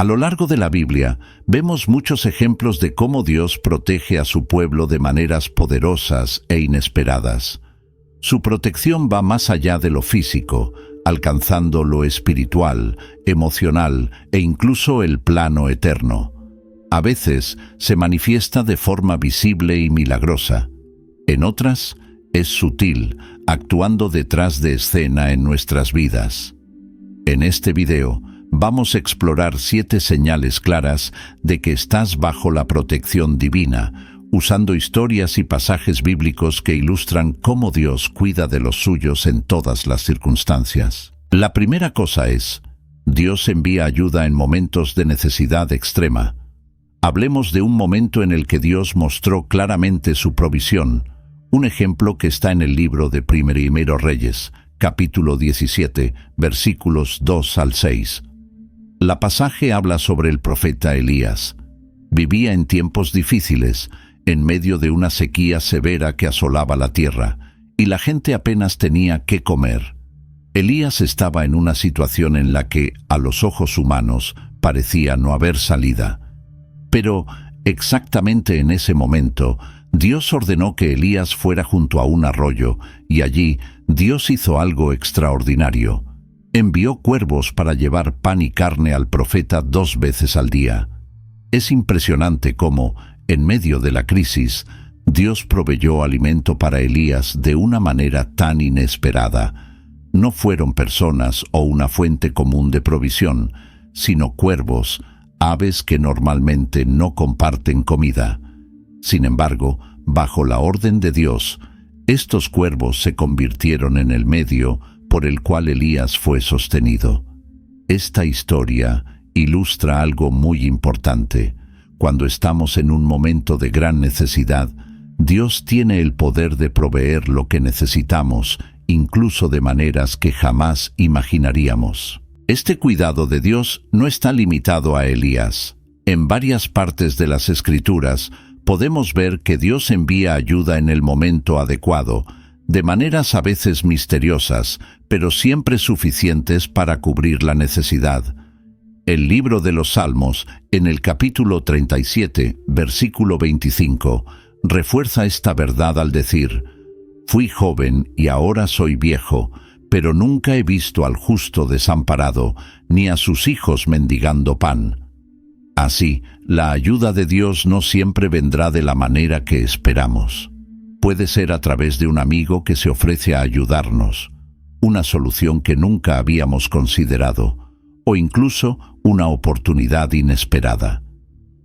A lo largo de la Biblia, vemos muchos ejemplos de cómo Dios protege a su pueblo de maneras poderosas e inesperadas. Su protección va más allá de lo físico, alcanzando lo espiritual, emocional e incluso el plano eterno. A veces se manifiesta de forma visible y milagrosa. En otras, es sutil, actuando detrás de escena en nuestras vidas. En este video, vamos a explorar 7 señales claras de que estás bajo la protección divina, usando historias y pasajes bíblicos que ilustran cómo Dios cuida de los suyos en todas las circunstancias. La primera cosa es, Dios envía ayuda en momentos de necesidad extrema. Hablemos de un momento en el que Dios mostró claramente su provisión, un ejemplo que está en el libro de Primero Reyes, capítulo 17, versículos 2 al 6. La pasaje habla sobre el profeta Elías. Vivía en tiempos difíciles, en medio de una sequía severa que asolaba la tierra, y la gente apenas tenía qué comer. Elías estaba en una situación en la que, a los ojos humanos, parecía no haber salida. Pero, exactamente en ese momento, Dios ordenó que Elías fuera junto a un arroyo, y allí Dios hizo algo extraordinario. Envió cuervos para llevar pan y carne al profeta 2 veces al día. Es impresionante cómo, en medio de la crisis, Dios proveyó alimento para Elías de una manera tan inesperada. No fueron personas o una fuente común de provisión, sino cuervos, aves que normalmente no comparten comida. Sin embargo, bajo la orden de Dios, estos cuervos se convirtieron en el medio por el cual Elías fue sostenido. Esta historia ilustra algo muy importante. Cuando estamos en un momento de gran necesidad, Dios tiene el poder de proveer lo que necesitamos, incluso de maneras que jamás imaginaríamos. Este cuidado de Dios no está limitado a Elías. En varias partes de las Escrituras podemos ver que Dios envía ayuda en el momento adecuado, de maneras a veces misteriosas, pero siempre suficientes para cubrir la necesidad. El libro de los Salmos, en el capítulo 37, versículo 25, refuerza esta verdad al decir: «Fui joven y ahora soy viejo, pero nunca he visto al justo desamparado, ni a sus hijos mendigando pan». Así, la ayuda de Dios no siempre vendrá de la manera que esperamos. Puede ser a través de un amigo que se ofrece a ayudarnos, una solución que nunca habíamos considerado, o incluso una oportunidad inesperada.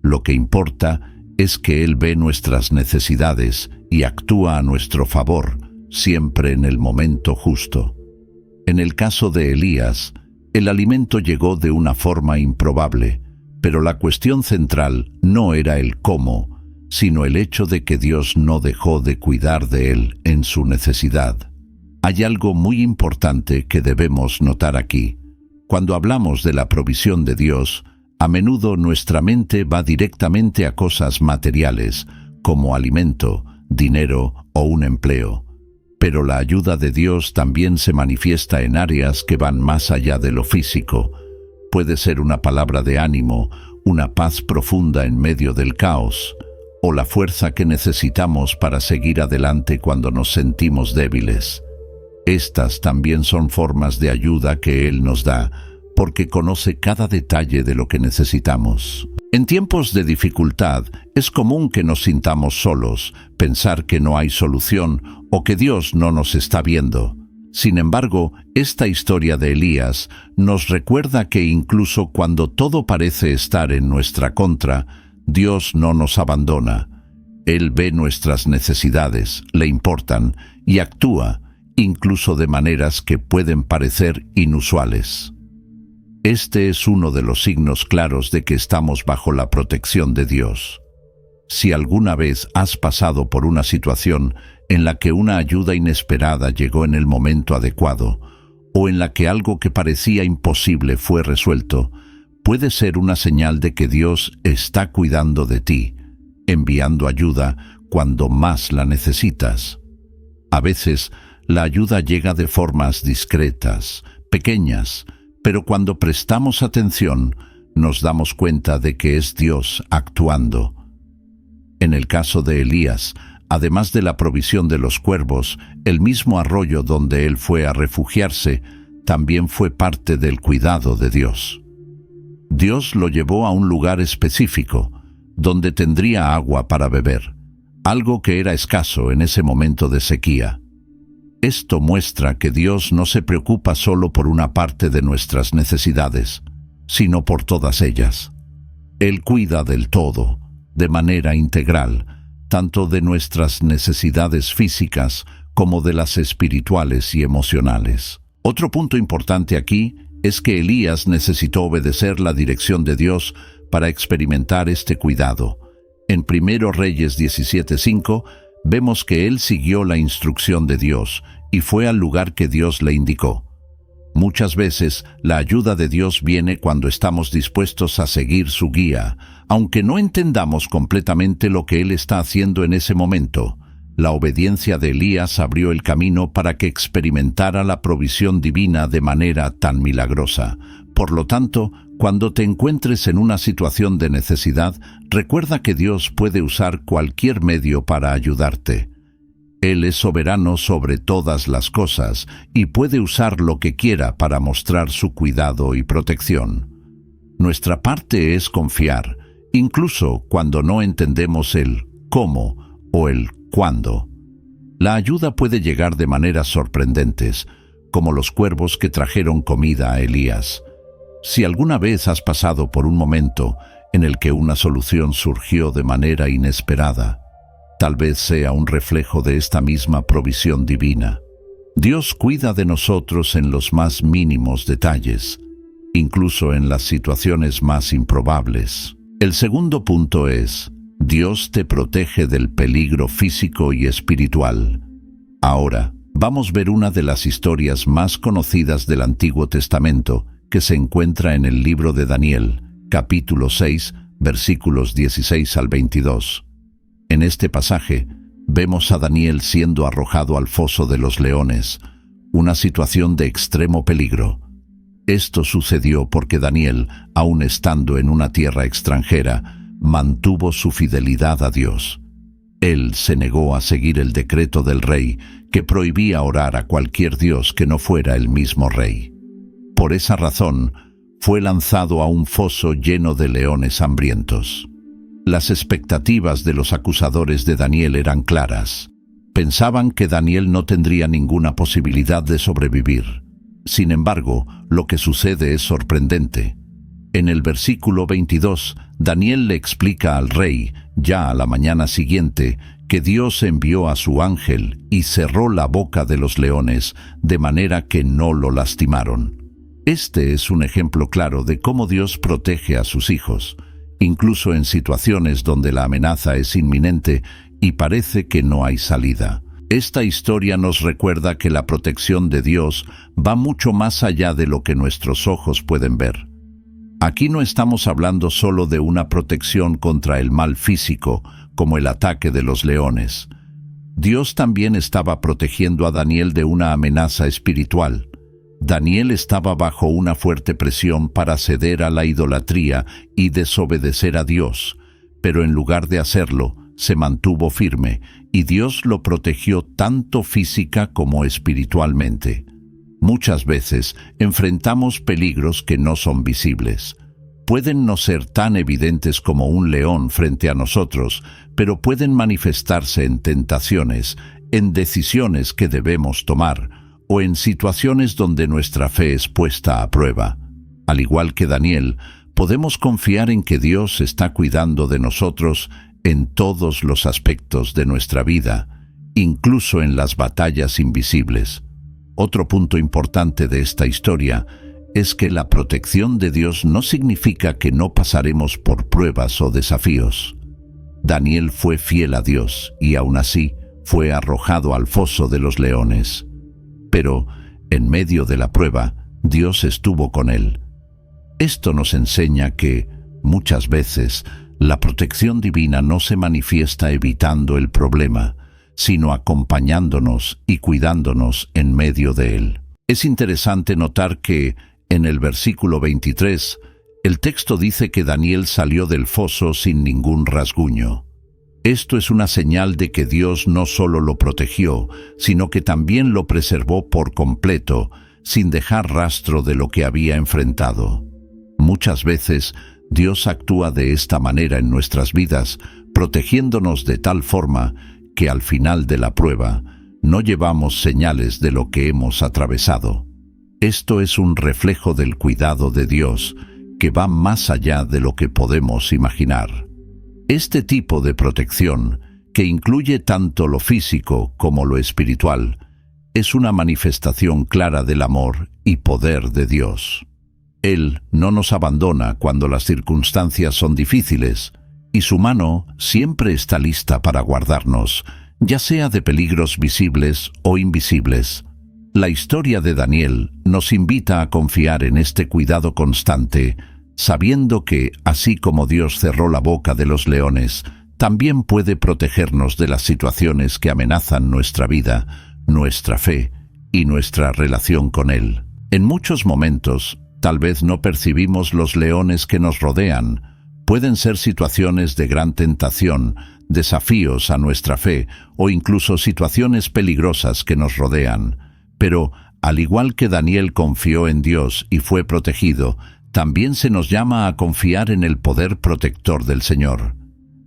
Lo que importa es que Él ve nuestras necesidades y actúa a nuestro favor, siempre en el momento justo. En el caso de Elías, el alimento llegó de una forma improbable, pero la cuestión central no era el cómo, sino el hecho de que Dios no dejó de cuidar de él en su necesidad. Hay algo muy importante que debemos notar aquí. Cuando hablamos de la provisión de Dios, a menudo nuestra mente va directamente a cosas materiales, como alimento, dinero o un empleo. Pero la ayuda de Dios también se manifiesta en áreas que van más allá de lo físico. Puede ser una palabra de ánimo, una paz profunda en medio del caos, o la fuerza que necesitamos para seguir adelante cuando nos sentimos débiles. Estas también son formas de ayuda que Él nos da, porque conoce cada detalle de lo que necesitamos. En tiempos de dificultad, es común que nos sintamos solos, pensar que no hay solución o que Dios no nos está viendo. Sin embargo, esta historia de Elías nos recuerda que incluso cuando todo parece estar en nuestra contra, Dios no nos abandona. Él ve nuestras necesidades, le importan y actúa, incluso de maneras que pueden parecer inusuales. Este es uno de los signos claros de que estamos bajo la protección de Dios. Si alguna vez has pasado por una situación en la que una ayuda inesperada llegó en el momento adecuado, o en la que algo que parecía imposible fue resuelto, puede ser una señal de que Dios está cuidando de ti, enviando ayuda cuando más la necesitas. A veces, la ayuda llega de formas discretas, pequeñas, pero cuando prestamos atención, nos damos cuenta de que es Dios actuando. En el caso de Elías, además de la provisión de los cuervos, el mismo arroyo donde él fue a refugiarse también fue parte del cuidado de Dios. Dios lo llevó a un lugar específico, donde tendría agua para beber, algo que era escaso en ese momento de sequía. Esto muestra que Dios no se preocupa solo por una parte de nuestras necesidades, sino por todas ellas. Él cuida del todo, de manera integral, tanto de nuestras necesidades físicas como de las espirituales y emocionales. Otro punto importante aquí es que Elías necesitó obedecer la dirección de Dios para experimentar este cuidado. En 1 Reyes 17:5 vemos que él siguió la instrucción de Dios y fue al lugar que Dios le indicó. Muchas veces la ayuda de Dios viene cuando estamos dispuestos a seguir su guía, aunque no entendamos completamente lo que Él está haciendo en ese momento. La obediencia de Elías abrió el camino para que experimentara la provisión divina de manera tan milagrosa. Por lo tanto, cuando te encuentres en una situación de necesidad, recuerda que Dios puede usar cualquier medio para ayudarte. Él es soberano sobre todas las cosas y puede usar lo que quiera para mostrar su cuidado y protección. Nuestra parte es confiar, incluso cuando no entendemos el cómo o el cuándo. La ayuda puede llegar de maneras sorprendentes, como los cuervos que trajeron comida a Elías. Si alguna vez has pasado por un momento en el que una solución surgió de manera inesperada, tal vez sea un reflejo de esta misma provisión divina. Dios cuida de nosotros en los más mínimos detalles, incluso en las situaciones más improbables. El segundo punto es: Dios te protege del peligro físico y espiritual. Ahora, vamos a ver una de las historias más conocidas del Antiguo Testamento, que se encuentra en el libro de Daniel, capítulo 6, versículos 16 al 22. En este pasaje, vemos a Daniel siendo arrojado al foso de los leones, una situación de extremo peligro. Esto sucedió porque Daniel, aun estando en una tierra extranjera, mantuvo su fidelidad a Dios. Él se negó a seguir el decreto del rey, que prohibía orar a cualquier dios que no fuera el mismo rey. Por esa razón, fue lanzado a un foso lleno de leones hambrientos. Las expectativas de los acusadores de Daniel eran claras. Pensaban que Daniel no tendría ninguna posibilidad de sobrevivir. Sin embargo, lo que sucede es sorprendente. En el versículo 22, Daniel le explica al rey, ya a la mañana siguiente, que Dios envió a su ángel y cerró la boca de los leones, de manera que no lo lastimaron. Este es un ejemplo claro de cómo Dios protege a sus hijos, incluso en situaciones donde la amenaza es inminente y parece que no hay salida. Esta historia nos recuerda que la protección de Dios va mucho más allá de lo que nuestros ojos pueden ver. Aquí no estamos hablando solo de una protección contra el mal físico, como el ataque de los leones. Dios también estaba protegiendo a Daniel de una amenaza espiritual. Daniel estaba bajo una fuerte presión para ceder a la idolatría y desobedecer a Dios, pero en lugar de hacerlo, se mantuvo firme, y Dios lo protegió tanto física como espiritualmente. Muchas veces enfrentamos peligros que no son visibles. Pueden no ser tan evidentes como un león frente a nosotros, pero pueden manifestarse en tentaciones, en decisiones que debemos tomar, o en situaciones donde nuestra fe es puesta a prueba. Al igual que Daniel, podemos confiar en que Dios está cuidando de nosotros en todos los aspectos de nuestra vida, incluso en las batallas invisibles. Otro punto importante de esta historia es que la protección de Dios no significa que no pasaremos por pruebas o desafíos. Daniel fue fiel a Dios y aún así fue arrojado al foso de los leones. Pero, en medio de la prueba, Dios estuvo con él. Esto nos enseña que, muchas veces, la protección divina no se manifiesta evitando el problema, sino acompañándonos y cuidándonos en medio de él. Es interesante notar que, en el versículo 23, El texto dice que Daniel salió del foso sin ningún rasguño. Esto es una señal de que Dios no solo lo protegió, sino que también lo preservó por completo, sin dejar rastro de lo que había enfrentado. Muchas veces, Dios actúa de esta manera en nuestras vidas, protegiéndonos de tal forma que al final de la prueba no llevamos señales de lo que hemos atravesado. Esto es un reflejo del cuidado de Dios, que va más allá de lo que podemos imaginar. Este tipo de protección, que incluye tanto lo físico como lo espiritual, es una manifestación clara del amor y poder de Dios. Él no nos abandona cuando las circunstancias son difíciles, y su mano siempre está lista para guardarnos, ya sea de peligros visibles o invisibles. La historia de Daniel nos invita a confiar en este cuidado constante, sabiendo que, así como Dios cerró la boca de los leones, también puede protegernos de las situaciones que amenazan nuestra vida, nuestra fe y nuestra relación con Él. En muchos momentos, tal vez no percibimos los leones que nos rodean. Pueden ser situaciones de gran tentación, desafíos a nuestra fe o incluso situaciones peligrosas que nos rodean. Pero, al igual que Daniel confió en Dios y fue protegido, también se nos llama a confiar en el poder protector del Señor.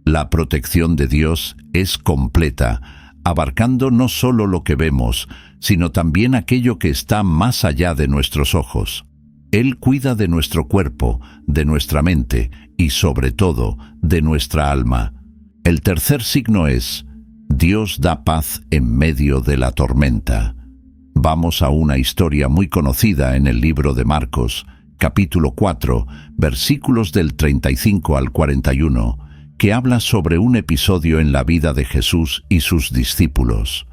La protección de Dios es completa, abarcando no solo lo que vemos, sino también aquello que está más allá de nuestros ojos. Él cuida de nuestro cuerpo, de nuestra mente y, sobre todo, de nuestra alma. El tercer signo es: Dios da paz en medio de la tormenta. Vamos a una historia muy conocida en el libro de Marcos, capítulo 4, versículos del 35 al 41, que habla sobre un episodio en la vida de Jesús y sus discípulos.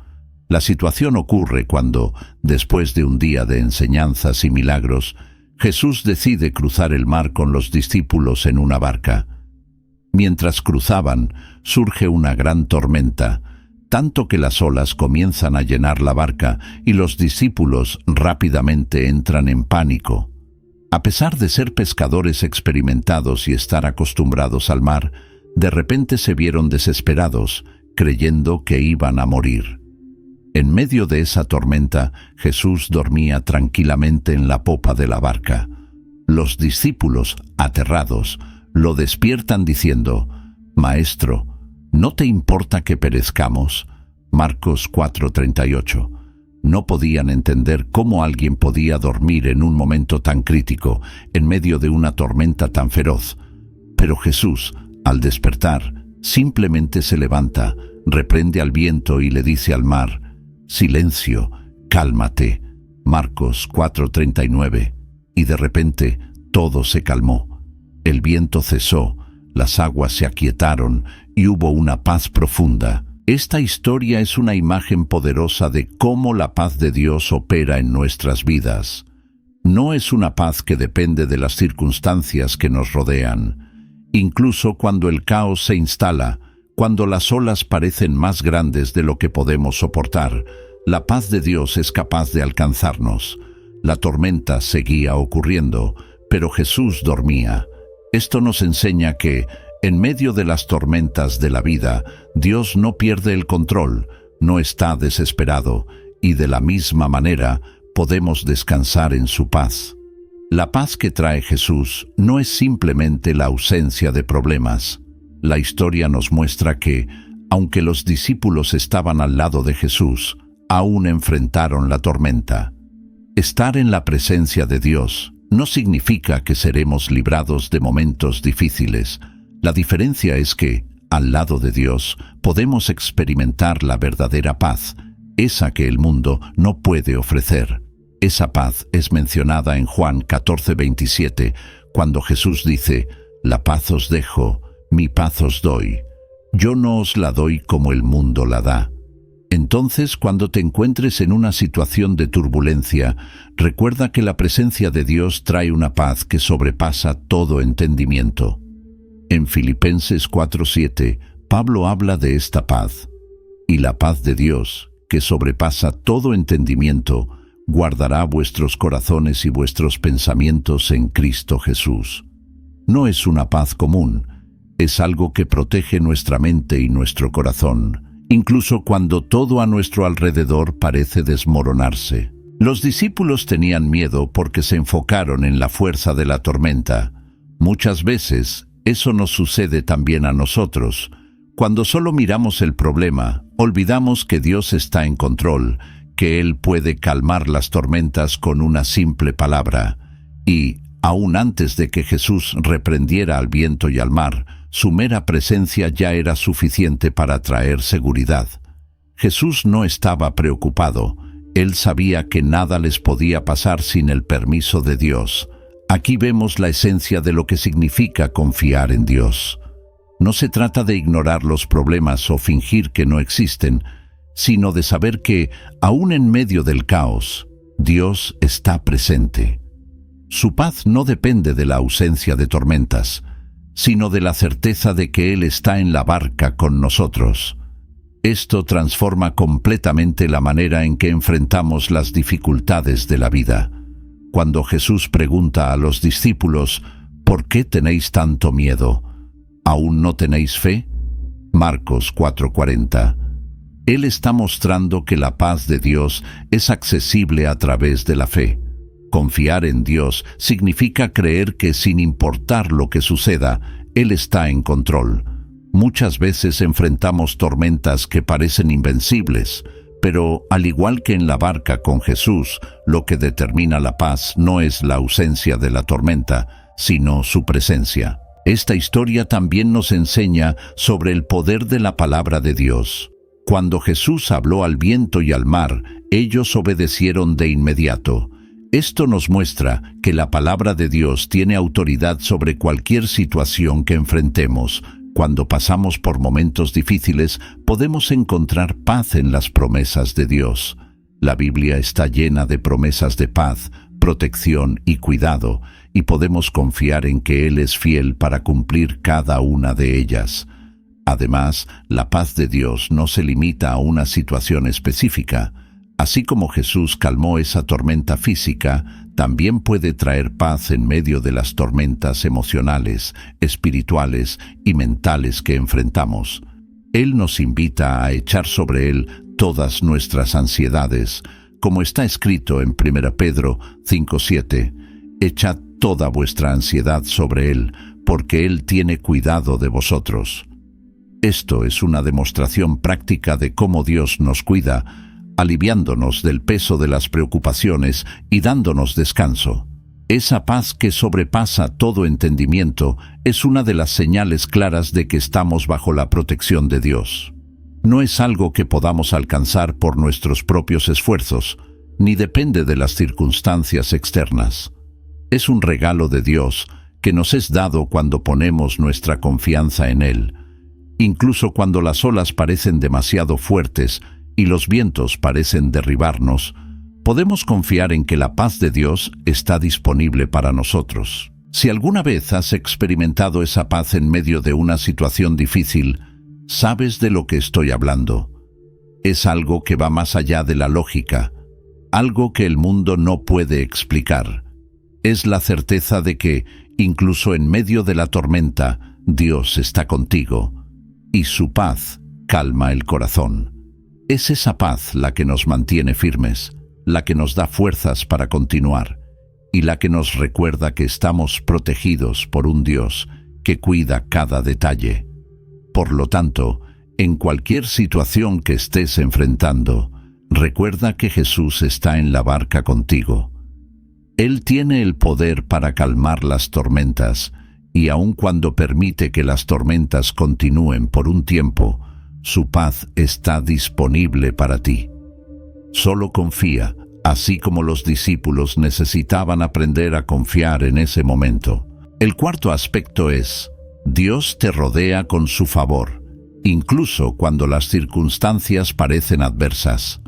La situación ocurre cuando, después de un día de enseñanzas y milagros, Jesús decide cruzar el mar con los discípulos en una barca. Mientras cruzaban, surge una gran tormenta, tanto que las olas comienzan a llenar la barca y los discípulos rápidamente entran en pánico. A pesar de ser pescadores experimentados y estar acostumbrados al mar, de repente se vieron desesperados, creyendo que iban a morir. En medio de esa tormenta, Jesús dormía tranquilamente en la popa de la barca. Los discípulos, aterrados, lo despiertan diciendo: «Maestro, ¿no te importa que perezcamos?». Marcos 4:38. No podían entender cómo alguien podía dormir en un momento tan crítico, en medio de una tormenta tan feroz. Pero Jesús, al despertar, simplemente se levanta, reprende al viento y le dice al mar: «Silencio, cálmate». Marcos 4:39. Y de repente todo se calmó. El viento cesó, las aguas se aquietaron y hubo una paz profunda. Esta historia es una imagen poderosa de cómo la paz de Dios opera en nuestras vidas. No es una paz que depende de las circunstancias que nos rodean. Incluso cuando el caos se instala, cuando las olas parecen más grandes de lo que podemos soportar, la paz de Dios es capaz de alcanzarnos. La tormenta seguía ocurriendo, pero Jesús dormía. Esto nos enseña que, en medio de las tormentas de la vida, Dios no pierde el control, no está desesperado, y de la misma manera podemos descansar en su paz. La paz que trae Jesús no es simplemente la ausencia de problemas. La historia nos muestra que, aunque los discípulos estaban al lado de Jesús, aún enfrentaron la tormenta. Estar en la presencia de Dios no significa que seremos librados de momentos difíciles. La diferencia es que, al lado de Dios, podemos experimentar la verdadera paz, esa que el mundo no puede ofrecer. Esa paz es mencionada en Juan 14:27, cuando Jesús dice: «La paz os dejo, mi paz os doy. Yo no os la doy como el mundo la da». Entonces, cuando te encuentres en una situación de turbulencia, recuerda que la presencia de Dios trae una paz que sobrepasa todo entendimiento. En Filipenses 4:7, Pablo habla de esta paz. «Y la paz de Dios, que sobrepasa todo entendimiento, guardará vuestros corazones y vuestros pensamientos en Cristo Jesús». no es una paz común, es algo que protege nuestra mente y nuestro corazón, incluso cuando todo a nuestro alrededor parece desmoronarse. Los discípulos tenían miedo porque se enfocaron en la fuerza de la tormenta. Muchas veces, eso nos sucede también a nosotros. Cuando solo miramos el problema, olvidamos que Dios está en control, que Él puede calmar las tormentas con una simple palabra. Y, aún antes de que Jesús reprendiera al viento y al mar, su mera presencia ya era suficiente para traer seguridad. Jesús no estaba preocupado. Él sabía que nada les podía pasar sin el permiso de Dios. Aquí vemos la esencia de lo que significa confiar en Dios. No se trata de ignorar los problemas o fingir que no existen, sino de saber que, aún en medio del caos, Dios está presente. Su paz no depende de la ausencia de tormentas, sino de la certeza de que Él está en la barca con nosotros. Esto transforma completamente la manera en que enfrentamos las dificultades de la vida. Cuando Jesús pregunta a los discípulos, ¿por qué tenéis tanto miedo? ¿Aún no tenéis fe? Marcos 4:40. Él está mostrando que la paz de Dios es accesible a través de la fe. Confiar en Dios significa creer que sin importar lo que suceda, Él está en control. Muchas veces enfrentamos tormentas que parecen invencibles, pero al igual que en la barca con Jesús, lo que determina la paz no es la ausencia de la tormenta, sino su presencia. Esta historia también nos enseña sobre el poder de la palabra de Dios. Cuando Jesús habló al viento y al mar, ellos obedecieron de inmediato. Esto nos muestra que la palabra de Dios tiene autoridad sobre cualquier situación que enfrentemos. Cuando pasamos por momentos difíciles, podemos encontrar paz en las promesas de Dios. La Biblia está llena de promesas de paz, protección y cuidado, y podemos confiar en que Él es fiel para cumplir cada una de ellas. Además, la paz de Dios no se limita a una situación específica. Así como Jesús calmó esa tormenta física, también puede traer paz en medio de las tormentas emocionales, espirituales y mentales que enfrentamos. Él nos invita a echar sobre Él todas nuestras ansiedades, como está escrito en 1 Pedro 5:7. Echad toda vuestra ansiedad sobre Él, porque Él tiene cuidado de vosotros. Esto es una demostración práctica de cómo Dios nos cuida, aliviándonos del peso de las preocupaciones y dándonos descanso. Esa paz que sobrepasa todo entendimiento es una de las señales claras de que estamos bajo la protección de Dios. No es algo que podamos alcanzar por nuestros propios esfuerzos, ni depende de las circunstancias externas. Es un regalo de Dios que nos es dado cuando ponemos nuestra confianza en Él. Incluso cuando las olas parecen demasiado fuertes y los vientos parecen derribarnos, podemos confiar en que la paz de Dios está disponible para nosotros. Si alguna vez has experimentado esa paz en medio de una situación difícil, sabes de lo que estoy hablando. Es algo que va más allá de la lógica, algo que el mundo no puede explicar. Es la certeza de que, incluso en medio de la tormenta, Dios está contigo, y su paz calma el corazón. Es esa paz la que nos mantiene firmes, la que nos da fuerzas para continuar, y la que nos recuerda que estamos protegidos por un Dios que cuida cada detalle. Por lo tanto, en cualquier situación que estés enfrentando, recuerda que Jesús está en la barca contigo. Él tiene el poder para calmar las tormentas, y aun cuando permite que las tormentas continúen por un tiempo, su paz está disponible para ti. Solo confía, así como los discípulos necesitaban aprender a confiar en ese momento. El cuarto aspecto es: Dios te rodea con su favor, incluso cuando las circunstancias parecen adversas.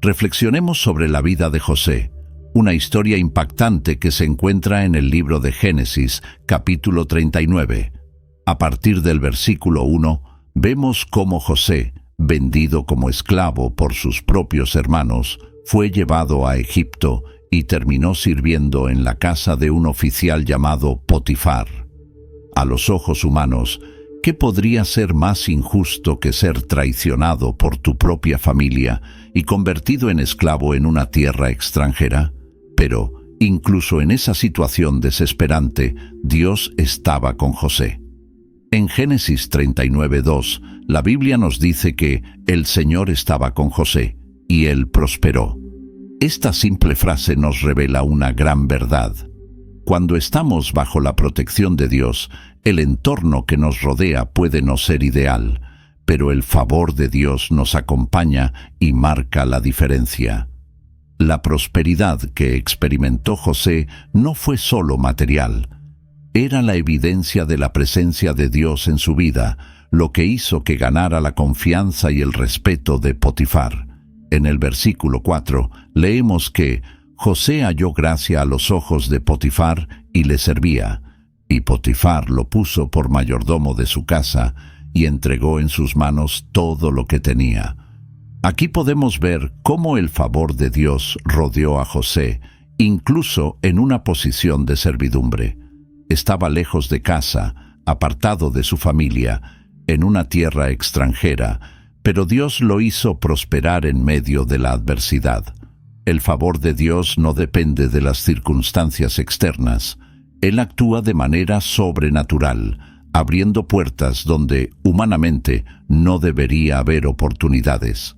Reflexionemos sobre la vida de José, una historia impactante que se encuentra en el libro de Génesis, capítulo 39. A partir del versículo 1, vemos cómo José, vendido como esclavo por sus propios hermanos, fue llevado a Egipto y terminó sirviendo en la casa de un oficial llamado Potifar. A los ojos humanos, ¿qué podría ser más injusto que ser traicionado por tu propia familia y convertido en esclavo en una tierra extranjera? Pero, incluso en esa situación desesperante, Dios estaba con José. En Génesis 39:2, la Biblia nos dice que el Señor estaba con José y él prosperó. Esta simple frase nos revela una gran verdad. Cuando estamos bajo la protección de Dios, el entorno que nos rodea puede no ser ideal, pero el favor de Dios nos acompaña y marca la diferencia. La prosperidad que experimentó José no fue solo material. Era la evidencia de la presencia de Dios en su vida, lo que hizo que ganara la confianza y el respeto de Potifar. En el versículo 4 leemos que José halló gracia a los ojos de Potifar y le servía, y Potifar lo puso por mayordomo de su casa y entregó en sus manos todo lo que tenía. Aquí podemos ver cómo el favor de Dios rodeó a José, incluso en una posición de servidumbre. Estaba lejos de casa, apartado de su familia, en una tierra extranjera, pero Dios lo hizo prosperar en medio de la adversidad. El favor de Dios no depende de las circunstancias externas. Él actúa de manera sobrenatural, abriendo puertas donde, humanamente, no debería haber oportunidades.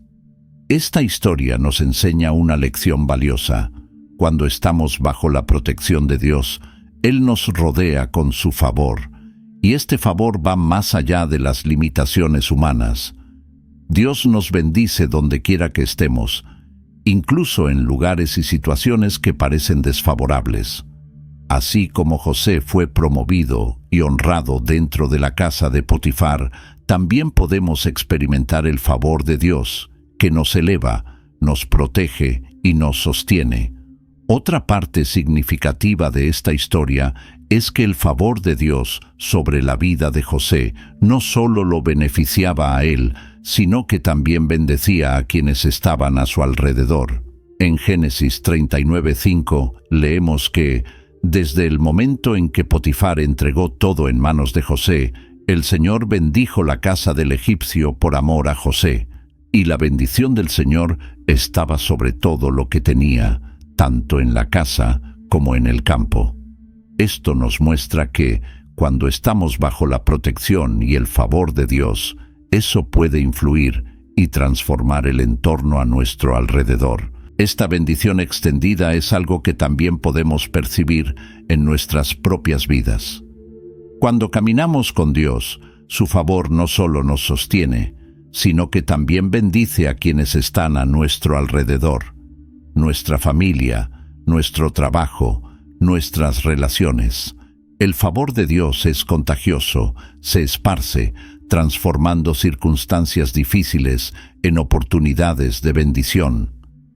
Esta historia nos enseña una lección valiosa. Cuando estamos bajo la protección de Dios, Él nos rodea con su favor, y este favor va más allá de las limitaciones humanas. Dios nos bendice donde quiera que estemos, incluso en lugares y situaciones que parecen desfavorables. Así como José fue promovido y honrado dentro de la casa de Potifar, también podemos experimentar el favor de Dios, que nos eleva, nos protege y nos sostiene. Otra parte significativa de esta historia es que el favor de Dios sobre la vida de José no solo lo beneficiaba a él, sino que también bendecía a quienes estaban a su alrededor. En Génesis 39:5 leemos que, desde el momento en que Potifar entregó todo en manos de José, el Señor bendijo la casa del egipcio por amor a José, y la bendición del Señor estaba sobre todo lo que tenía, tanto en la casa como en el campo. Esto nos muestra que, cuando estamos bajo la protección y el favor de Dios, eso puede influir y transformar el entorno a nuestro alrededor. Esta bendición extendida es algo que también podemos percibir en nuestras propias vidas. Cuando caminamos con Dios, su favor no solo nos sostiene, sino que también bendice a quienes están a nuestro alrededor, nuestra familia, nuestro trabajo, nuestras relaciones. El favor de Dios es contagioso, se esparce, transformando circunstancias difíciles en oportunidades de bendición.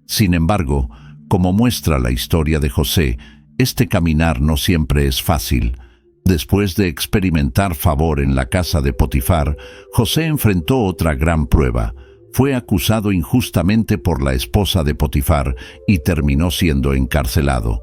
Sin embargo, como muestra la historia de José, este caminar no siempre es fácil. Después de experimentar favor en la casa de Potifar, José enfrentó otra gran prueba. Fue acusado injustamente por la esposa de Potifar y terminó siendo encarcelado.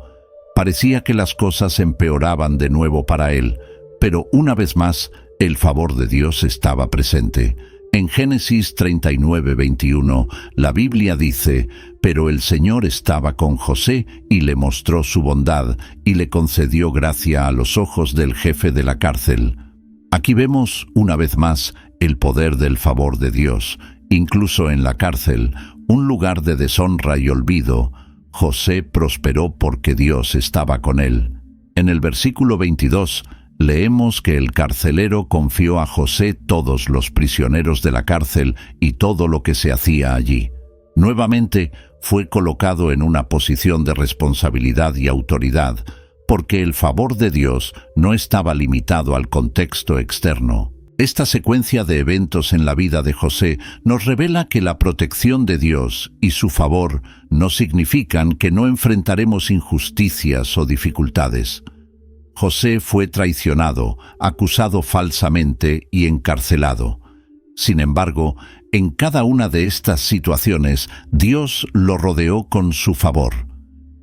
Parecía que las cosas empeoraban de nuevo para él, pero una vez más, el favor de Dios estaba presente. En Génesis 39:21, la Biblia dice: «Pero el Señor estaba con José y le mostró su bondad y le concedió gracia a los ojos del jefe de la cárcel». Aquí vemos, una vez más, el poder del favor de Dios. Incluso en la cárcel, un lugar de deshonra y olvido, José prosperó porque Dios estaba con él. En el versículo 22, leemos que el carcelero confió a José todos los prisioneros de la cárcel y todo lo que se hacía allí. Nuevamente fue colocado en una posición de responsabilidad y autoridad, porque el favor de Dios no estaba limitado al contexto externo. Esta secuencia de eventos en la vida de José nos revela que la protección de Dios y su favor no significan que no enfrentaremos injusticias o dificultades. José fue traicionado, acusado falsamente y encarcelado. Sin embargo, en cada una de estas situaciones, Dios lo rodeó con su favor.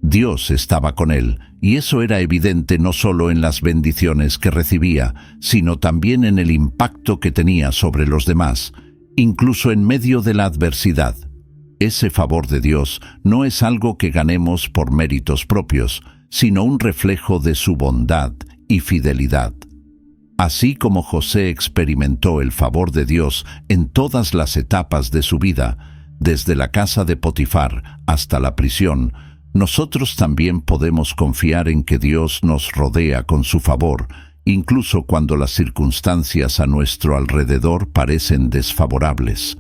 Dios estaba con él, y eso era evidente no solo en las bendiciones que recibía, sino también en el impacto que tenía sobre los demás, incluso en medio de la adversidad. Ese favor de Dios no es algo que ganemos por méritos propios, sino un reflejo de su bondad y fidelidad. Así como José experimentó el favor de Dios en todas las etapas de su vida, desde la casa de Potifar hasta la prisión, nosotros también podemos confiar en que Dios nos rodea con su favor, incluso cuando las circunstancias a nuestro alrededor parecen desfavorables.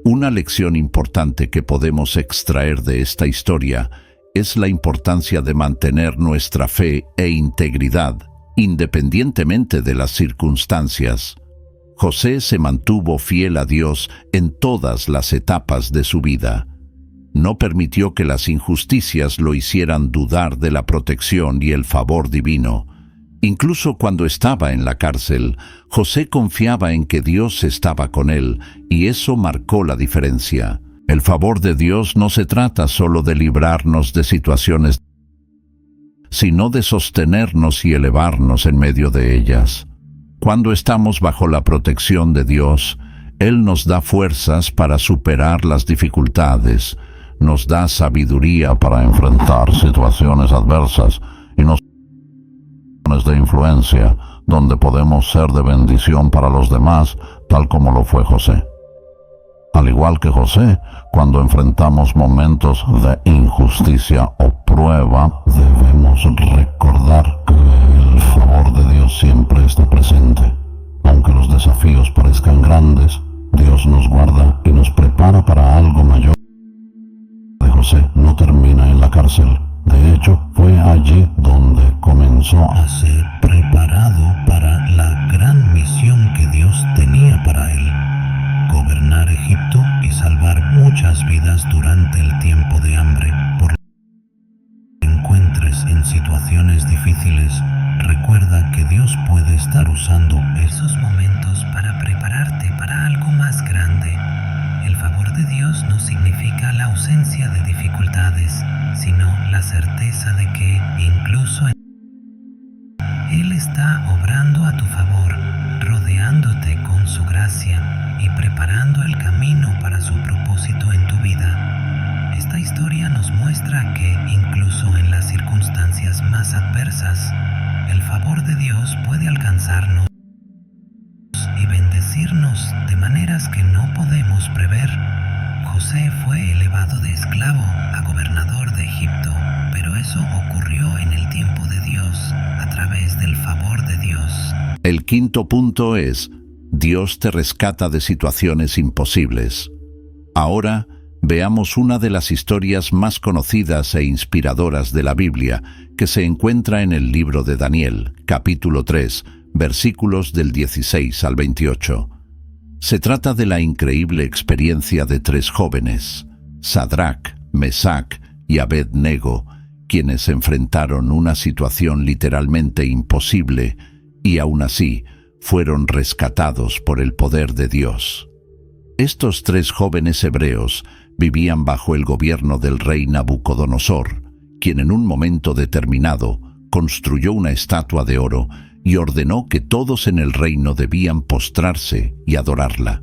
Una lección importante que podemos extraer de esta historia es la importancia de mantener nuestra fe e integridad, independientemente de las circunstancias. José se mantuvo fiel a Dios en todas las etapas de su vida. No permitió que las injusticias lo hicieran dudar de la protección y el favor divino. Incluso cuando estaba en la cárcel, José confiaba en que Dios estaba con él, y eso marcó la diferencia. El favor de Dios no se trata solo de librarnos de situaciones, sino de sostenernos y elevarnos en medio de ellas. Cuando estamos bajo la protección de Dios, Él nos da fuerzas para superar las dificultades, nos da sabiduría para enfrentar situaciones adversas y nos de influencia, donde podemos ser de bendición para los demás, tal como lo fue José. Al igual que José, cuando enfrentamos momentos de injusticia o prueba, debemos recordar que el favor de Dios siempre está presente. Aunque los desafíos parezcan grandes, Dios nos guarda y nos prepara para algo mayor. De José no termina en la cárcel. De hecho, fue allí donde comenzó a ser preparado para la gran misión que Dios tenía para él: gobernar Egipto y salvar muchas vidas durante el tiempo de hambre. Por lo que encuentres en situaciones difíciles, recuerda que Dios puede estar usando esos momentos para prepararte para algo más grande. El favor de Dios no significa la ausencia de dificultades, sino la certeza de que incluso Él está obrando a tu favor, rodeándote con su gracia y preparando el camino para su propósito en tu vida. Esta historia nos muestra que incluso en las circunstancias más adversas, el favor de Dios puede alcanzarnos y bendecirnos de maneras que no podemos prever. José fue elevado de esclavo a gobernador de Egipto, pero eso ocurrió en el tiempo de Dios, a través del favor de Dios. El quinto punto es: Dios te rescata de situaciones imposibles. Ahora, veamos una de las historias más conocidas e inspiradoras de la Biblia, que se encuentra en el libro de Daniel, capítulo 3, versículos del 16 al 28. Se trata de la increíble experiencia de tres jóvenes, Sadrac, Mesac y Abed-Nego, quienes enfrentaron una situación literalmente imposible y aún así fueron rescatados por el poder de Dios. Estos tres jóvenes hebreos vivían bajo el gobierno del rey Nabucodonosor, quien en un momento determinado construyó una estatua de oro y ordenó que todos en el reino debían postrarse y adorarla.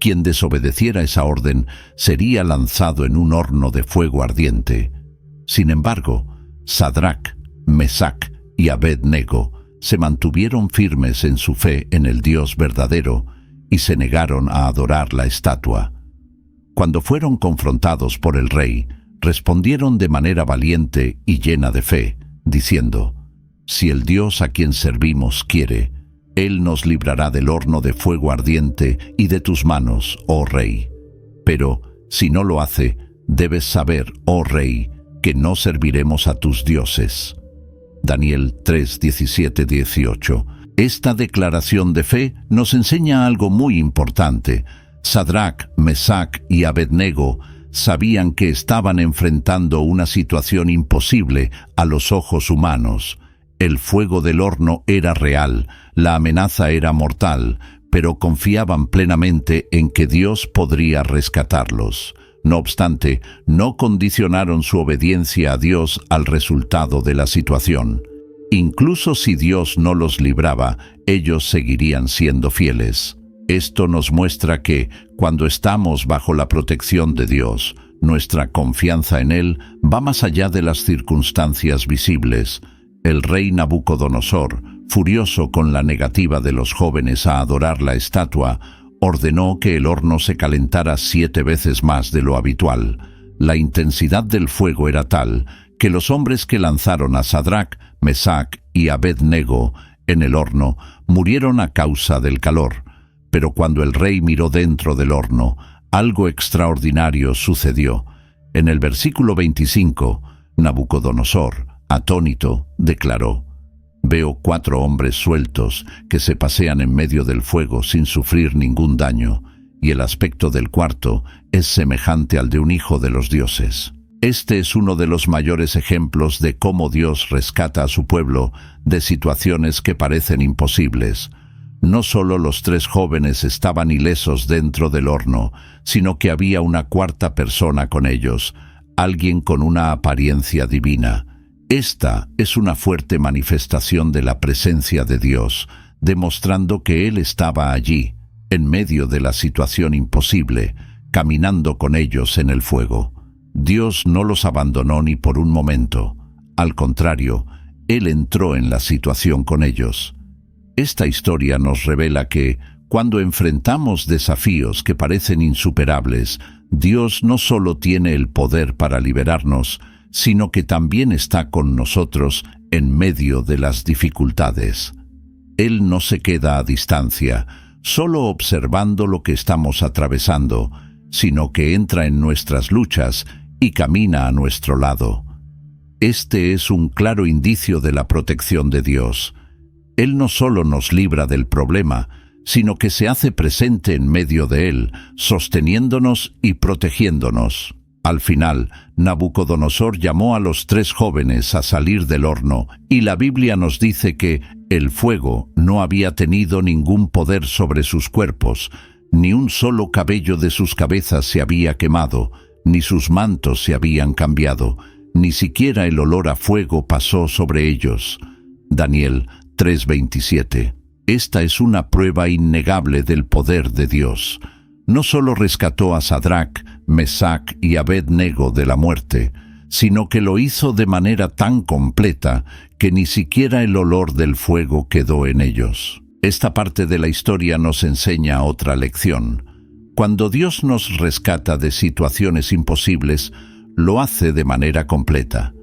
Quien desobedeciera esa orden sería lanzado en un horno de fuego ardiente. Sin embargo, Sadrac, Mesac y Abed-Nego se mantuvieron firmes en su fe en el Dios verdadero y se negaron a adorar la estatua. Cuando fueron confrontados por el rey, respondieron de manera valiente y llena de fe, diciendo: «Si el Dios a quien servimos quiere, Él nos librará del horno de fuego ardiente y de tus manos, oh rey. Pero, si no lo hace, debes saber, oh rey, que no serviremos a tus dioses». Daniel 3, 17, 18. Esta declaración de fe nos enseña algo muy importante. Sadrac, Mesac y Abed-Nego sabían que estaban enfrentando una situación imposible a los ojos humanos. El fuego del horno era real, la amenaza era mortal, pero confiaban plenamente en que Dios podría rescatarlos. No obstante, no condicionaron su obediencia a Dios al resultado de la situación. Incluso si Dios no los libraba, ellos seguirían siendo fieles. Esto nos muestra que, cuando estamos bajo la protección de Dios, nuestra confianza en Él va más allá de las circunstancias visibles. El rey Nabucodonosor, furioso con la negativa de los jóvenes a adorar la estatua, ordenó que el horno se calentara 7 veces más de lo habitual. La intensidad del fuego era tal que los hombres que lanzaron a Sadrac, Mesac y Abed-nego en el horno murieron a causa del calor. Pero cuando el rey miró dentro del horno, algo extraordinario sucedió. En el versículo 25, Nabucodonosor, atónito, declaró: «Veo 4 hombres sueltos que se pasean en medio del fuego sin sufrir ningún daño, y el aspecto del cuarto es semejante al de un hijo de los dioses». Este es uno de los mayores ejemplos de cómo Dios rescata a su pueblo de situaciones que parecen imposibles. No solo los 3 jóvenes estaban ilesos dentro del horno, sino que había una 4ª persona con ellos, alguien con una apariencia divina. Esta es una fuerte manifestación de la presencia de Dios, demostrando que Él estaba allí, en medio de la situación imposible, caminando con ellos en el fuego. Dios no los abandonó ni por un momento. Al contrario, Él entró en la situación con ellos. Esta historia nos revela que, cuando enfrentamos desafíos que parecen insuperables, Dios no solo tiene el poder para liberarnos, sino que también está con nosotros en medio de las dificultades. Él no se queda a distancia, solo observando lo que estamos atravesando, sino que entra en nuestras luchas y camina a nuestro lado. Este es un claro indicio de la protección de Dios. Él no solo nos libra del problema, sino que se hace presente en medio de él, sosteniéndonos y protegiéndonos. Al final, Nabucodonosor llamó a los 3 jóvenes a salir del horno, y la Biblia nos dice que el fuego no había tenido ningún poder sobre sus cuerpos, ni un solo cabello de sus cabezas se había quemado, ni sus mantos se habían cambiado, ni siquiera el olor a fuego pasó sobre ellos. Daniel 3:27. Esta es una prueba innegable del poder de Dios. No solo rescató a Sadrac, Mesac y Abed-nego de la muerte, sino que lo hizo de manera tan completa que ni siquiera el olor del fuego quedó en ellos. Esta parte de la historia nos enseña otra lección. Cuando Dios nos rescata de situaciones imposibles, lo hace de manera completa.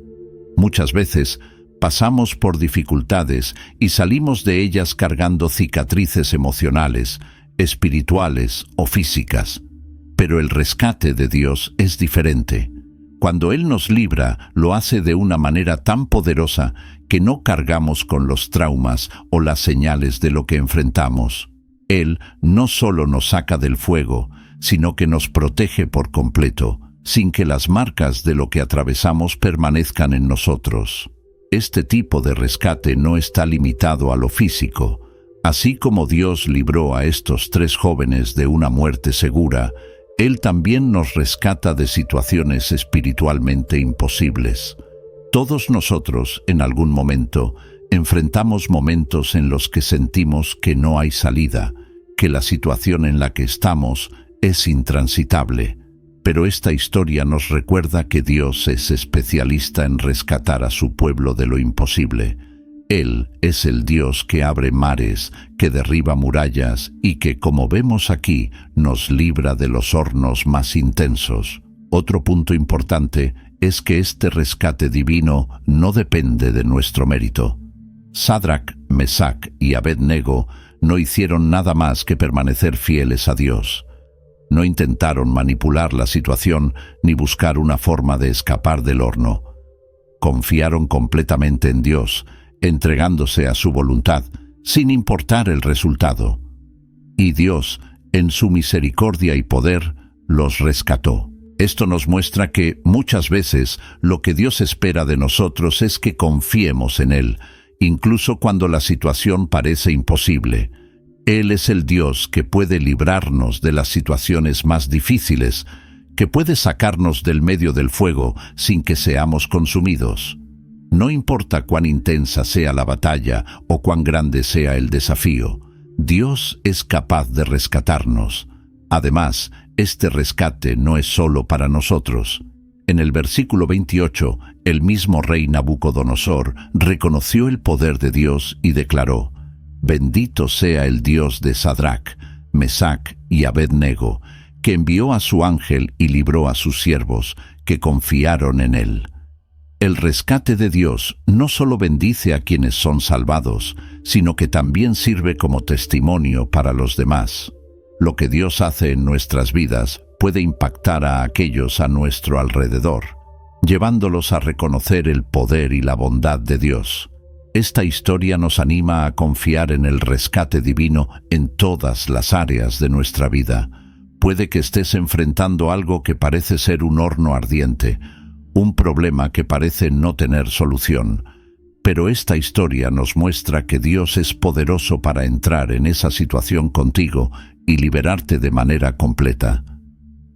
Muchas veces pasamos por dificultades y salimos de ellas cargando cicatrices emocionales, espirituales o físicas. Pero el rescate de Dios es diferente. Cuando Él nos libra, lo hace de una manera tan poderosa que no cargamos con los traumas o las señales de lo que enfrentamos. Él no solo nos saca del fuego, sino que nos protege por completo, sin que las marcas de lo que atravesamos permanezcan en nosotros. Este tipo de rescate no está limitado a lo físico. Así como Dios libró a estos 3 jóvenes de una muerte segura, Él también nos rescata de situaciones espiritualmente imposibles. Todos nosotros, en algún momento, enfrentamos momentos en los que sentimos que no hay salida, que la situación en la que estamos es intransitable. Pero esta historia nos recuerda que Dios es especialista en rescatar a su pueblo de lo imposible. Él es el Dios que abre mares, que derriba murallas y que, como vemos aquí, nos libra de los hornos más intensos. Otro punto importante es que este rescate divino no depende de nuestro mérito. Sadrac, Mesac y Abed-nego no hicieron nada más que permanecer fieles a Dios. No intentaron manipular la situación ni buscar una forma de escapar del horno. Confiaron completamente en Dios, entregándose a su voluntad, sin importar el resultado. Y Dios, en su misericordia y poder, los rescató. Esto nos muestra que muchas veces lo que Dios espera de nosotros es que confiemos en Él, incluso cuando la situación parece imposible. Él es el Dios que puede librarnos de las situaciones más difíciles, que puede sacarnos del medio del fuego sin que seamos consumidos. No importa cuán intensa sea la batalla o cuán grande sea el desafío, Dios es capaz de rescatarnos. Además, este rescate no es solo para nosotros. En el versículo 28, el mismo rey Nabucodonosor reconoció el poder de Dios y declaró: «Bendito sea el Dios de Sadrach, Mesach y Abed-nego, que envió a su ángel y libró a sus siervos, que confiaron en él». El rescate de Dios no solo bendice a quienes son salvados, sino que también sirve como testimonio para los demás. Lo que Dios hace en nuestras vidas puede impactar a aquellos a nuestro alrededor, llevándolos a reconocer el poder y la bondad de Dios. Esta historia nos anima a confiar en el rescate divino en todas las áreas de nuestra vida. Puede que estés enfrentando algo que parece ser un horno ardiente, un problema que parece no tener solución. Pero esta historia nos muestra que Dios es poderoso para entrar en esa situación contigo y liberarte de manera completa.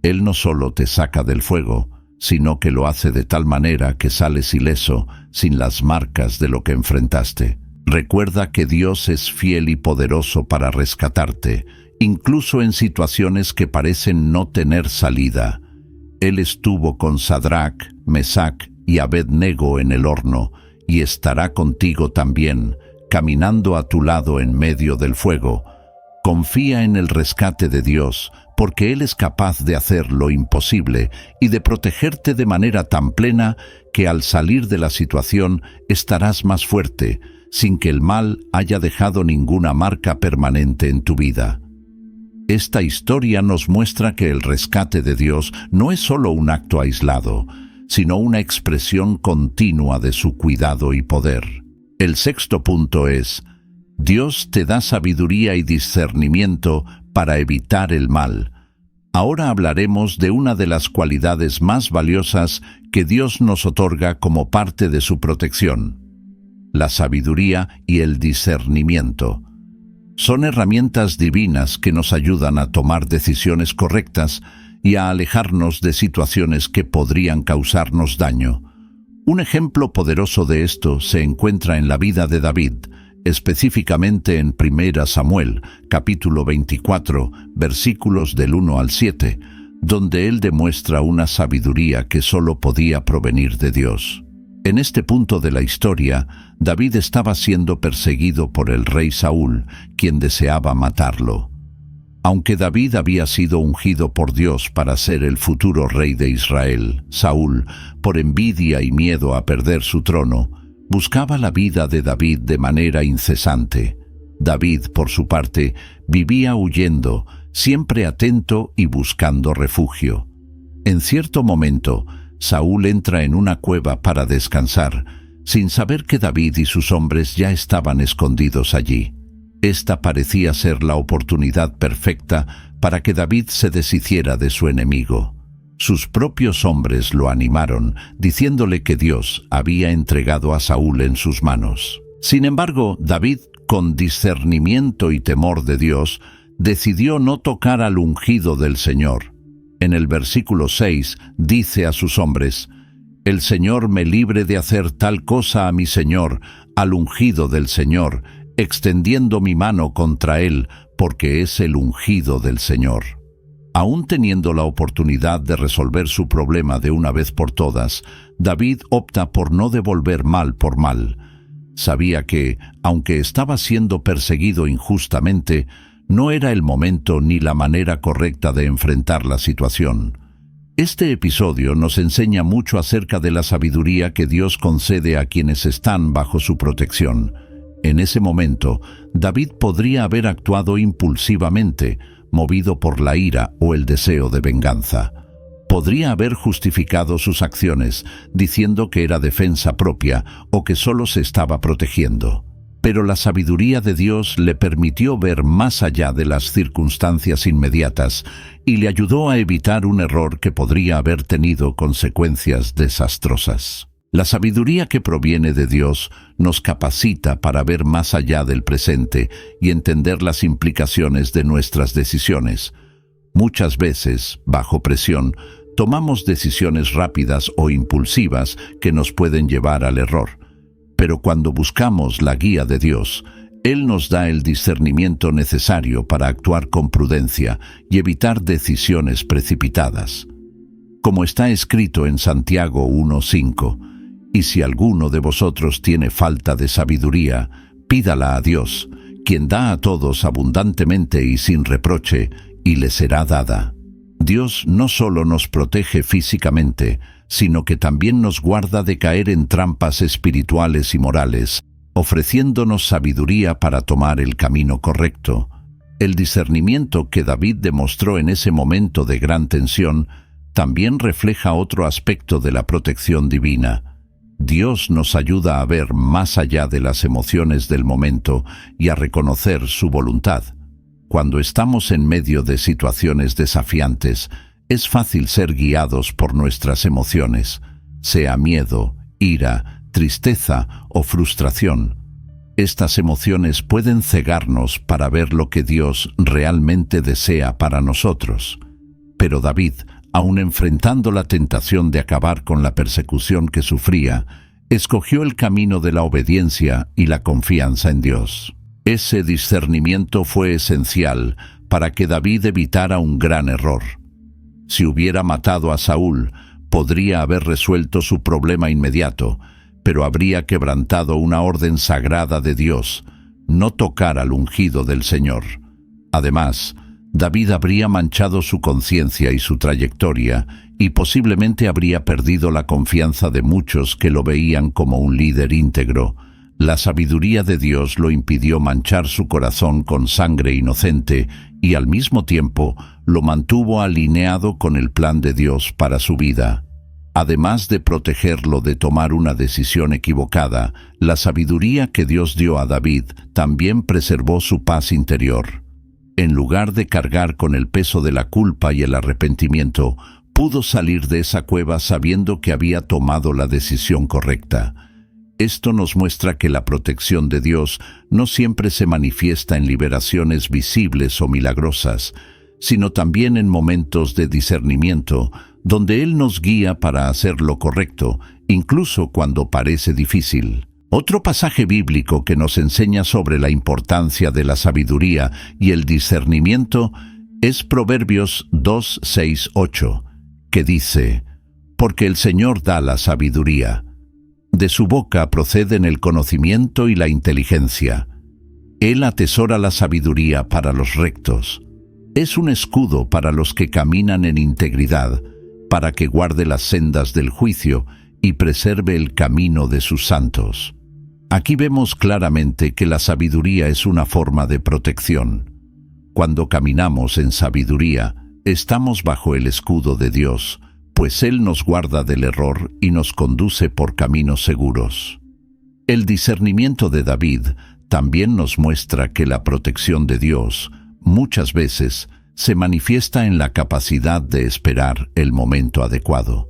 Él no solo te saca del fuego, sino que lo hace de tal manera que sales ileso, sin las marcas de lo que enfrentaste. Recuerda que Dios es fiel y poderoso para rescatarte, incluso en situaciones que parecen no tener salida. Él estuvo con Sadrach, Mesach y Abed-nego en el horno, y estará contigo también, caminando a tu lado en medio del fuego. Confía en el rescate de Dios, porque Él es capaz de hacer lo imposible y de protegerte de manera tan plena que al salir de la situación estarás más fuerte, sin que el mal haya dejado ninguna marca permanente en tu vida. Esta historia nos muestra que el rescate de Dios no es solo un acto aislado, sino una expresión continua de su cuidado y poder. El sexto punto es: Dios te da sabiduría y discernimiento para evitar el mal. Ahora hablaremos de una de las cualidades más valiosas que Dios nos otorga como parte de su protección: la sabiduría y el discernimiento. Son herramientas divinas que nos ayudan a tomar decisiones correctas y a alejarnos de situaciones que podrían causarnos daño. Un ejemplo poderoso de esto se encuentra en la vida de David, específicamente en 1 Samuel, capítulo 24, versículos del 1 al 7, donde él demuestra una sabiduría que solo podía provenir de Dios. En este punto de la historia, David estaba siendo perseguido por el rey Saúl, quien deseaba matarlo. Aunque David había sido ungido por Dios para ser el futuro rey de Israel, Saúl, por envidia y miedo a perder su trono, buscaba la vida de David de manera incesante. David, por su parte, vivía huyendo, siempre atento y buscando refugio. En cierto momento, Saúl entra en una cueva para descansar, sin saber que David y sus hombres ya estaban escondidos allí. Esta parecía ser la oportunidad perfecta para que David se deshiciera de su enemigo. Sus propios hombres lo animaron, diciéndole que Dios había entregado a Saúl en sus manos. Sin embargo, David, con discernimiento y temor de Dios, decidió no tocar al ungido del Señor. En el versículo 6 dice a sus hombres: «El Señor me libre de hacer tal cosa a mi Señor, al ungido del Señor, extendiendo mi mano contra él, porque es el ungido del Señor». Aún teniendo la oportunidad de resolver su problema de una vez por todas, David opta por no devolver mal por mal. Sabía que, aunque estaba siendo perseguido injustamente, no era el momento ni la manera correcta de enfrentar la situación. Este episodio nos enseña mucho acerca de la sabiduría que Dios concede a quienes están bajo su protección. En ese momento, David podría haber actuado impulsivamente, movido por la ira o el deseo de venganza. Podría haber justificado sus acciones, diciendo que era defensa propia o que solo se estaba protegiendo. Pero la sabiduría de Dios le permitió ver más allá de las circunstancias inmediatas y le ayudó a evitar un error que podría haber tenido consecuencias desastrosas. La sabiduría que proviene de Dios nos capacita para ver más allá del presente y entender las implicaciones de nuestras decisiones. Muchas veces, bajo presión, tomamos decisiones rápidas o impulsivas que nos pueden llevar al error. Pero cuando buscamos la guía de Dios, Él nos da el discernimiento necesario para actuar con prudencia y evitar decisiones precipitadas. Como está escrito en Santiago 1:5, «Y si alguno de vosotros tiene falta de sabiduría, pídala a Dios, quien da a todos abundantemente y sin reproche, y le será dada». Dios no solo nos protege físicamente, sino que también nos guarda de caer en trampas espirituales y morales, ofreciéndonos sabiduría para tomar el camino correcto. El discernimiento que David demostró en ese momento de gran tensión también refleja otro aspecto de la protección divina. Dios nos ayuda a ver más allá de las emociones del momento y a reconocer su voluntad. Cuando estamos en medio de situaciones desafiantes, es fácil ser guiados por nuestras emociones, sea miedo, ira, tristeza o frustración. Estas emociones pueden cegarnos para ver lo que Dios realmente desea para nosotros. Pero David, aun enfrentando la tentación de acabar con la persecución que sufría, escogió el camino de la obediencia y la confianza en Dios. Ese discernimiento fue esencial para que David evitara un gran error. Si hubiera matado a Saúl, podría haber resuelto su problema inmediato, pero habría quebrantado una orden sagrada de Dios, no tocar al ungido del Señor. Además, David habría manchado su conciencia y su trayectoria, y posiblemente habría perdido la confianza de muchos que lo veían como un líder íntegro. La sabiduría de Dios lo impidió manchar su corazón con sangre inocente y al mismo tiempo lo mantuvo alineado con el plan de Dios para su vida. Además de protegerlo de tomar una decisión equivocada, la sabiduría que Dios dio a David también preservó su paz interior. En lugar de cargar con el peso de la culpa y el arrepentimiento, pudo salir de esa cueva sabiendo que había tomado la decisión correcta. Esto nos muestra que la protección de Dios no siempre se manifiesta en liberaciones visibles o milagrosas, sino también en momentos de discernimiento, donde Él nos guía para hacer lo correcto, incluso cuando parece difícil. Otro pasaje bíblico que nos enseña sobre la importancia de la sabiduría y el discernimiento es Proverbios 2, 6, 8, que dice: «Porque el Señor da la sabiduría. De su boca proceden el conocimiento y la inteligencia. Él atesora la sabiduría para los rectos. Es un escudo para los que caminan en integridad, para que guarde las sendas del juicio y preserve el camino de sus santos». Aquí vemos claramente que la sabiduría es una forma de protección. Cuando caminamos en sabiduría, estamos bajo el escudo de Dios, pues Él nos guarda del error y nos conduce por caminos seguros. El discernimiento de David también nos muestra que la protección de Dios, muchas veces, se manifiesta en la capacidad de esperar el momento adecuado.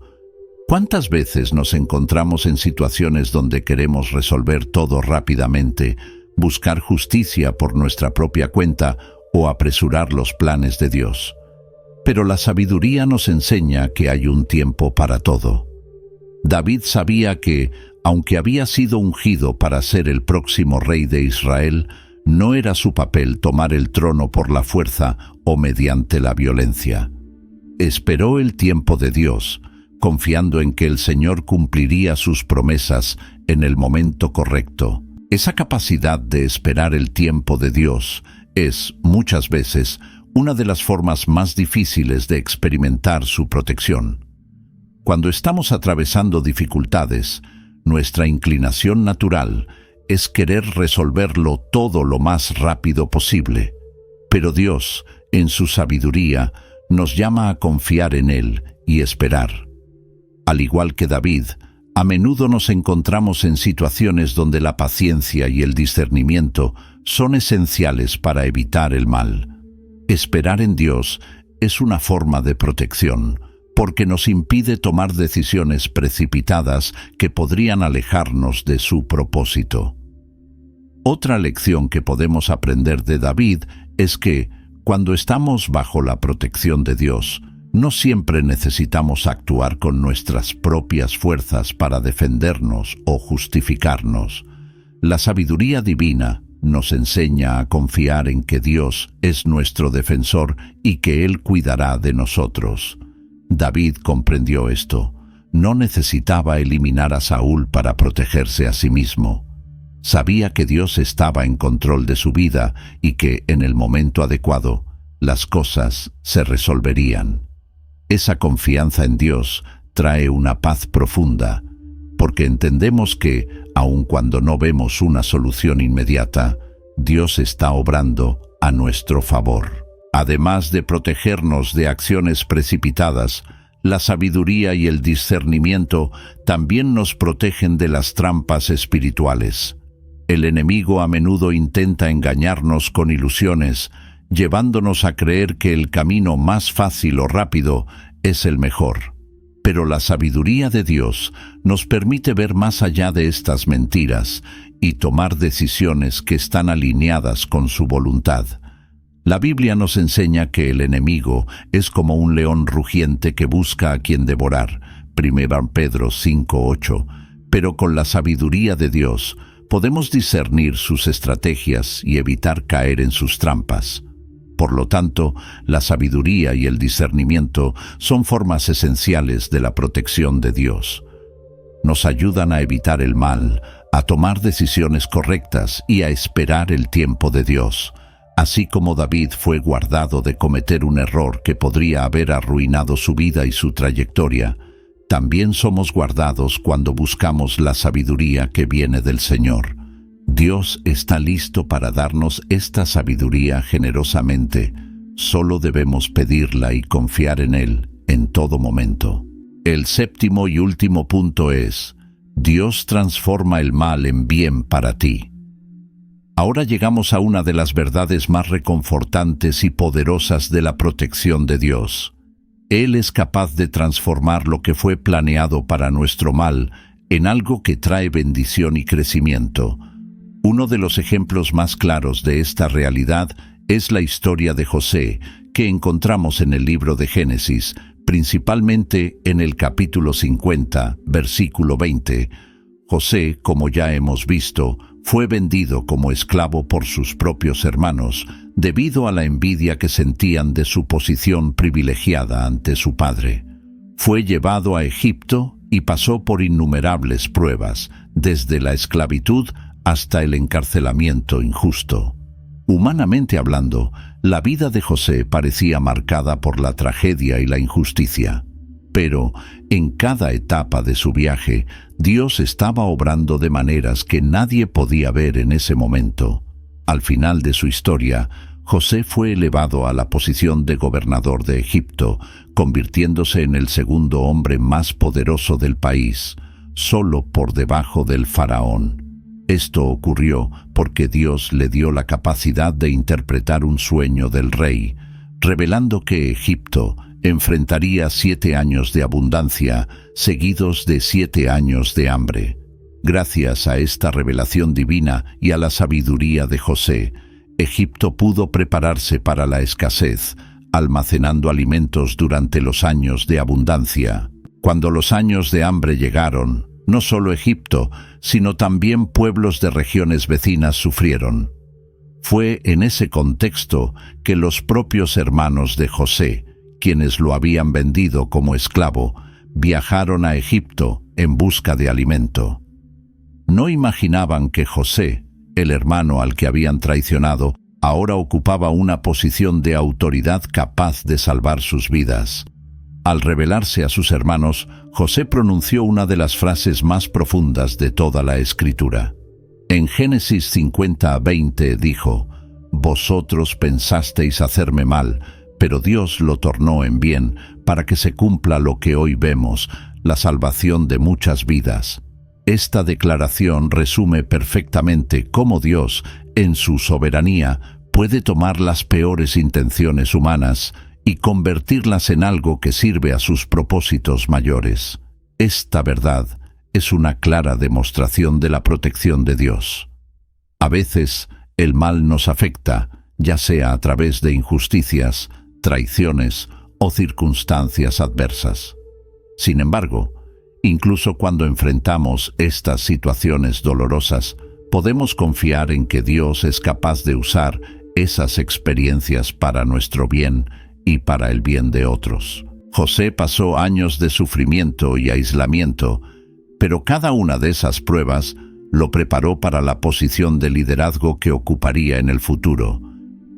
¿Cuántas veces nos encontramos en situaciones donde queremos resolver todo rápidamente, buscar justicia por nuestra propia cuenta o apresurar los planes de Dios? Pero la sabiduría nos enseña que hay un tiempo para todo. David sabía que, aunque había sido ungido para ser el próximo rey de Israel, no era su papel tomar el trono por la fuerza o mediante la violencia. Esperó el tiempo de Dios, confiando en que el Señor cumpliría sus promesas en el momento correcto. Esa capacidad de esperar el tiempo de Dios es, muchas veces, una de las formas más difíciles de experimentar su protección. Cuando estamos atravesando dificultades, nuestra inclinación natural es querer resolverlo todo lo más rápido posible. Pero Dios, en su sabiduría, nos llama a confiar en Él y esperar. Al igual que David, a menudo nos encontramos en situaciones donde la paciencia y el discernimiento son esenciales para evitar el mal. Esperar en Dios es una forma de protección, porque nos impide tomar decisiones precipitadas que podrían alejarnos de su propósito. Otra lección que podemos aprender de David es que, cuando estamos bajo la protección de Dios, No siempre necesitamos actuar con nuestras propias fuerzas para defendernos o justificarnos. La sabiduría divina nos enseña a confiar en que Dios es nuestro defensor y que Él cuidará de nosotros. David comprendió esto. No necesitaba eliminar a Saúl para protegerse a sí mismo. Sabía que Dios estaba en control de su vida y que, en el momento adecuado, las cosas se resolverían. Esa confianza en Dios trae una paz profunda, porque entendemos que, aun cuando no vemos una solución inmediata, Dios está obrando a nuestro favor. Además de protegernos de acciones precipitadas, la sabiduría y el discernimiento también nos protegen de las trampas espirituales. El enemigo a menudo intenta engañarnos con ilusiones, llevándonos a creer que el camino más fácil o rápido es el mejor. Pero la sabiduría de Dios nos permite ver más allá de estas mentiras y tomar decisiones que están alineadas con su voluntad. La Biblia nos enseña que el enemigo es como un león rugiente que busca a quien devorar, 1 Pedro 5:8, pero con la sabiduría de Dios podemos discernir sus estrategias y evitar caer en sus trampas. Por lo tanto, la sabiduría y el discernimiento son formas esenciales de la protección de Dios. Nos ayudan a evitar el mal, a tomar decisiones correctas y a esperar el tiempo de Dios. Así como David fue guardado de cometer un error que podría haber arruinado su vida y su trayectoria, también somos guardados cuando buscamos la sabiduría que viene del Señor. Dios está listo para darnos esta sabiduría generosamente. Solo debemos pedirla y confiar en Él en todo momento. El séptimo y último punto es: Dios transforma el mal en bien para ti. Ahora llegamos a una de las verdades más reconfortantes y poderosas de la protección de Dios. Él es capaz de transformar lo que fue planeado para nuestro mal en algo que trae bendición y crecimiento. Uno de los ejemplos más claros de esta realidad es la historia de José, que encontramos en el libro de Génesis, principalmente en el capítulo 50, versículo 20. José, como ya hemos visto, fue vendido como esclavo por sus propios hermanos, debido a la envidia que sentían de su posición privilegiada ante su padre. Fue llevado a Egipto y pasó por innumerables pruebas, desde la esclavitud hasta el encarcelamiento injusto. Humanamente hablando, la vida de José parecía marcada por la tragedia y la injusticia. Pero, en cada etapa de su viaje, Dios estaba obrando de maneras que nadie podía ver en ese momento. Al final de su historia, José fue elevado a la posición de gobernador de Egipto, convirtiéndose en el segundo hombre más poderoso del país, solo por debajo del faraón. Esto ocurrió porque Dios le dio la capacidad de interpretar un sueño del rey, revelando que Egipto enfrentaría 7 años de abundancia, seguidos de 7 años de hambre. Gracias a esta revelación divina y a la sabiduría de José, Egipto pudo prepararse para la escasez, almacenando alimentos durante los años de abundancia. Cuando los años de hambre llegaron, no solo Egipto, sino también pueblos de regiones vecinas sufrieron. Fue en ese contexto que los propios hermanos de José, quienes lo habían vendido como esclavo, viajaron a Egipto en busca de alimento. No imaginaban que José, el hermano al que habían traicionado, ahora ocupaba una posición de autoridad capaz de salvar sus vidas. Al revelarse a sus hermanos, José pronunció una de las frases más profundas de toda la Escritura. En Génesis 50:20 dijo: «Vosotros pensasteis hacerme mal, pero Dios lo tornó en bien, para que se cumpla lo que hoy vemos, la salvación de muchas vidas». Esta declaración resume perfectamente cómo Dios, en su soberanía, puede tomar las peores intenciones humanas y convertirlas en algo que sirve a sus propósitos mayores. Esta verdad es una clara demostración de la protección de Dios. A veces, el mal nos afecta, ya sea a través de injusticias, traiciones o circunstancias adversas. Sin embargo, incluso cuando enfrentamos estas situaciones dolorosas, podemos confiar en que Dios es capaz de usar esas experiencias para nuestro bien y para el bien de otros. José pasó años de sufrimiento y aislamiento, pero cada una de esas pruebas lo preparó para la posición de liderazgo que ocuparía en el futuro.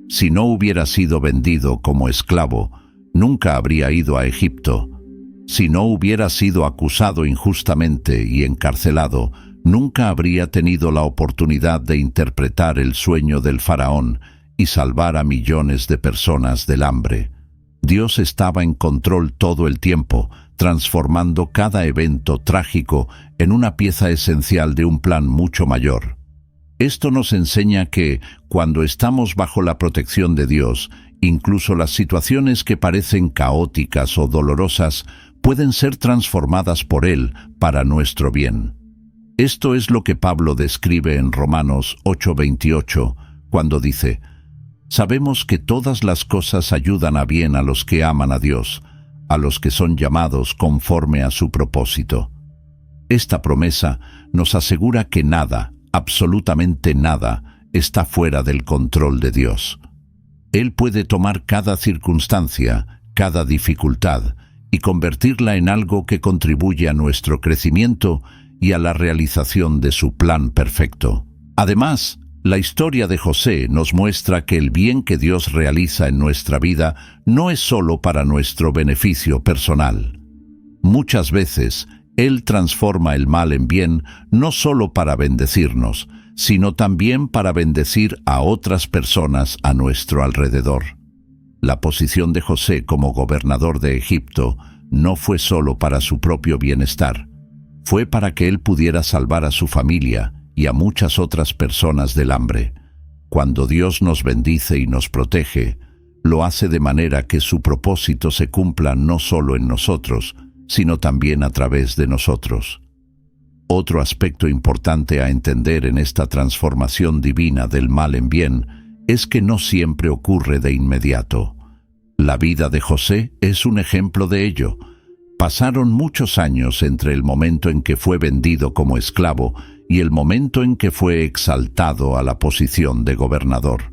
Si no hubiera sido vendido como esclavo, nunca habría ido a Egipto. Si no hubiera sido acusado injustamente y encarcelado, nunca habría tenido la oportunidad de interpretar el sueño del faraón y salvar a millones de personas del hambre. Dios estaba en control todo el tiempo, transformando cada evento trágico en una pieza esencial de un plan mucho mayor. Esto nos enseña que, cuando estamos bajo la protección de Dios, incluso las situaciones que parecen caóticas o dolorosas pueden ser transformadas por Él para nuestro bien. Esto es lo que Pablo describe en Romanos 8:28, cuando dice: «Sabemos que todas las cosas ayudan a bien a los que aman a Dios, a los que son llamados conforme a su propósito». Esta promesa nos asegura que nada, absolutamente nada, está fuera del control de Dios. Él puede tomar cada circunstancia, cada dificultad, y convertirla en algo que contribuye a nuestro crecimiento y a la realización de su plan perfecto. Además, la historia de José nos muestra que el bien que Dios realiza en nuestra vida no es solo para nuestro beneficio personal. Muchas veces, Él transforma el mal en bien no solo para bendecirnos, sino también para bendecir a otras personas a nuestro alrededor. La posición de José como gobernador de Egipto no fue solo para su propio bienestar, fue para que él pudiera salvar a su familia y a muchas otras personas del hambre. Cuando Dios nos bendice y nos protege, lo hace de manera que su propósito se cumpla no solo en nosotros, sino también a través de nosotros. Otro aspecto importante a entender en esta transformación divina del mal en bien es que no siempre ocurre de inmediato. La vida de José es un ejemplo de ello. Pasaron muchos años entre el momento en que fue vendido como esclavo y el momento en que fue exaltado a la posición de gobernador.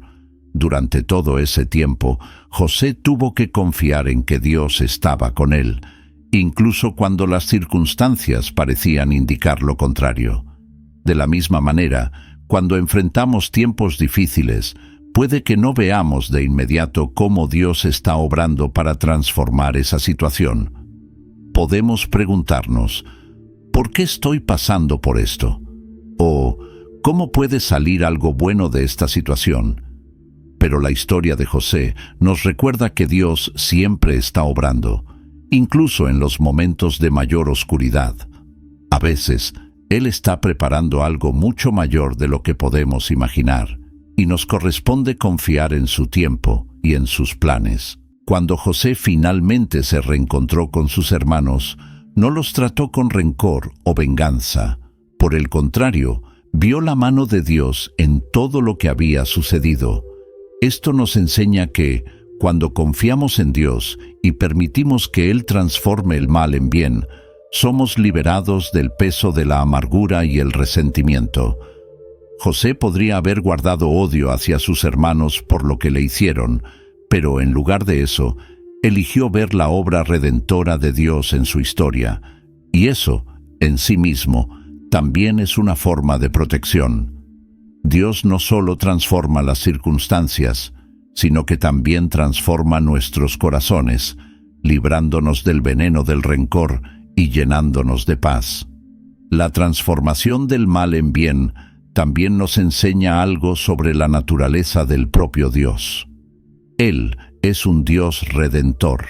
Durante todo ese tiempo, José tuvo que confiar en que Dios estaba con él, incluso cuando las circunstancias parecían indicar lo contrario. De la misma manera, cuando enfrentamos tiempos difíciles, puede que no veamos de inmediato cómo Dios está obrando para transformar esa situación. Podemos preguntarnos: ¿por qué estoy pasando por esto? O ¿cómo puede salir algo bueno de esta situación? Pero la historia de José nos recuerda que Dios siempre está obrando, incluso en los momentos de mayor oscuridad. A veces, Él está preparando algo mucho mayor de lo que podemos imaginar, y nos corresponde confiar en su tiempo y en sus planes. Cuando José finalmente se reencontró con sus hermanos, no los trató con rencor o venganza. Por el contrario, vio la mano de Dios en todo lo que había sucedido. Esto nos enseña que, cuando confiamos en Dios y permitimos que Él transforme el mal en bien, somos liberados del peso de la amargura y el resentimiento. José podría haber guardado odio hacia sus hermanos por lo que le hicieron, pero en lugar de eso, eligió ver la obra redentora de Dios en su historia, y eso, en sí mismo, también es una forma de protección. Dios no solo transforma las circunstancias, sino que también transforma nuestros corazones, librándonos del veneno del rencor y llenándonos de paz. La transformación del mal en bien también nos enseña algo sobre la naturaleza del propio Dios. Él es un Dios redentor.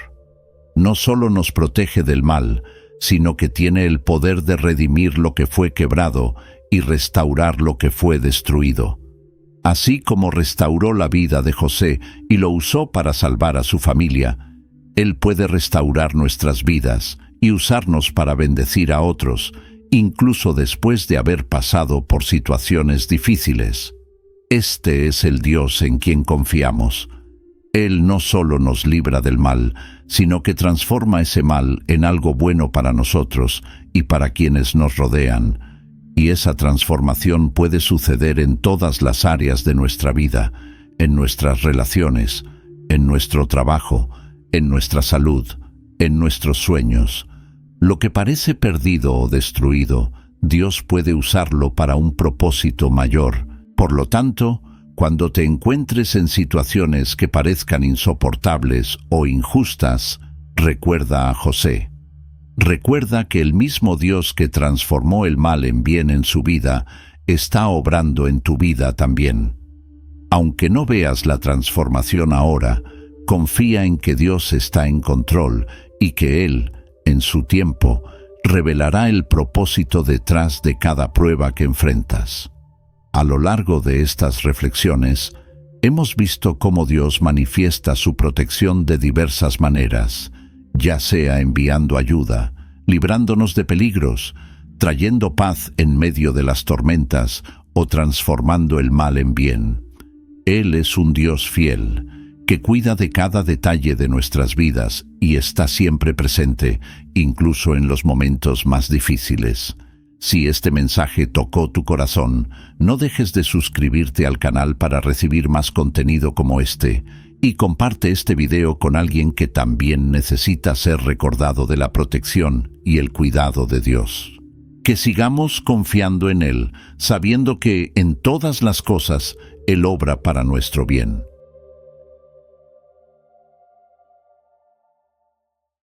No solo nos protege del mal, sino que tiene el poder de redimir lo que fue quebrado y restaurar lo que fue destruido. Así como restauró la vida de José y lo usó para salvar a su familia, Él puede restaurar nuestras vidas y usarnos para bendecir a otros, incluso después de haber pasado por situaciones difíciles. Este es el Dios en quien confiamos. Él no solo nos libra del mal, sino que transforma ese mal en algo bueno para nosotros y para quienes nos rodean. Y esa transformación puede suceder en todas las áreas de nuestra vida, en nuestras relaciones, en nuestro trabajo, en nuestra salud, en nuestros sueños. Lo que parece perdido o destruido, Dios puede usarlo para un propósito mayor. Por lo tanto, cuando te encuentres en situaciones que parezcan insoportables o injustas, recuerda a José. Recuerda que el mismo Dios que transformó el mal en bien en su vida, está obrando en tu vida también. Aunque no veas la transformación ahora, confía en que Dios está en control y que Él, en su tiempo, revelará el propósito detrás de cada prueba que enfrentas. A lo largo de estas reflexiones, hemos visto cómo Dios manifiesta su protección de diversas maneras, ya sea enviando ayuda, librándonos de peligros, trayendo paz en medio de las tormentas o transformando el mal en bien. Él es un Dios fiel, que cuida de cada detalle de nuestras vidas y está siempre presente, incluso en los momentos más difíciles. Si este mensaje tocó tu corazón, no dejes de suscribirte al canal para recibir más contenido como este, y comparte este video con alguien que también necesita ser recordado de la protección y el cuidado de Dios. Que sigamos confiando en Él, sabiendo que en todas las cosas Él obra para nuestro bien.